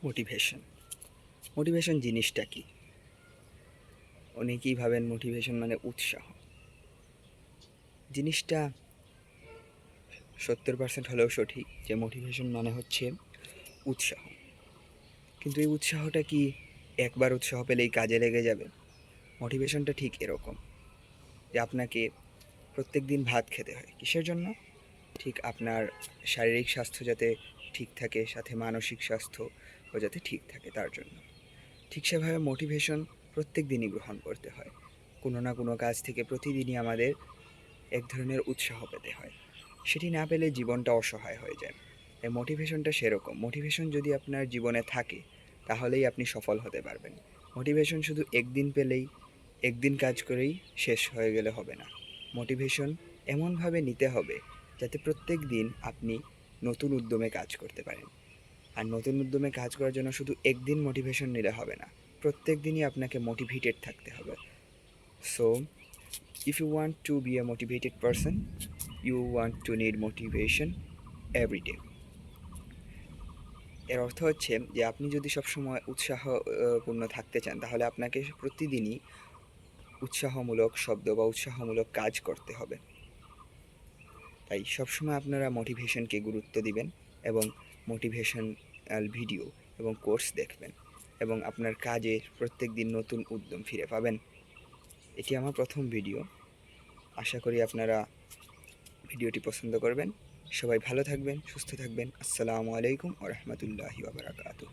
Motivation motivation জিনিসটা কি? অনেকেই ভাবেন মোটিভেশন মানে উৎসাহ। জিনিসটা 70% হলেও সঠিক যে মোটিভেশন মানে হচ্ছে উৎসাহ। কিন্তু এই উৎসাহটা কি একবার উৎসাহ পেলেই কাজে লেগে যাবে? মোটিভেশনটা ঠিক এরকম যে আপনাকে প্রত্যেক দিন ভাত খেতে হয় কিসের জন্য? ঠিক আপনার শারীরিক স্বাস্থ্য যাতে ঠিক থাকে, সাথে মানসিক স্বাস্থ্যও যাতে ঠিক থাকে তার জন্য। ঠিক সেভাবে মোটিভেশন প্রত্যেক দিনই গ্রহণ করতে হয়। কোনো না কোনো কাজ থেকে প্রতিদিনই আমাদের এক ধরনের উৎসাহ পেতে হয়। সেটি না পেলে জীবনটা অসহায় হয়ে যায়। তাই মোটিভেশনটা সেরকম। মোটিভেশন যদি আপনার জীবনে থাকে তাহলেই আপনি সফল হতে পারবেন। মোটিভেশন শুধু একদিন পেলেই, একদিন কাজ করেই শেষ হয়ে গেলে হবে না। মোটিভেশন এমনভাবে নিতে হবে যাতে প্রত্যেক দিন আপনি নতুন উদ্যমে কাজ করতে পারেন। আর নতুন উদ্যমে কাজ করার জন্য শুধু একদিন মোটিভেশন নিলে হবে না, প্রত্যেক দিনই আপনাকে মোটিভেটেড থাকতে হবে। So if you want to be a motivated person, you want to need motivation every day. এর অর্থ হচ্ছে যে আপনি যদি সবসময় পূর্ণ থাকতে চান তাহলে আপনাকে প্রতিদিনই উৎসাহমূলক শব্দ বা উৎসাহমূলক কাজ করতে হবে। তাই সবসময় আপনারা মোটিভেশনকে গুরুত্ব দিবেন এবং মোটিভেশনাল ভিডিও এবং কোর্স দেখবেন এবং আপনার কাজে প্রত্যেক দিন নতুন উদ্যম ফিরে পাবেন। এটি আমার প্রথম ভিডিও। আশা করি আপনারা ভিডিওটি পছন্দ করবেন। সবাই ভালো থাকবেন, সুস্থ থাকবেন। আসসালামু আলাইকুম ওয়া রাহমাতুল্লাহি ওয়া বারাকাতুহু।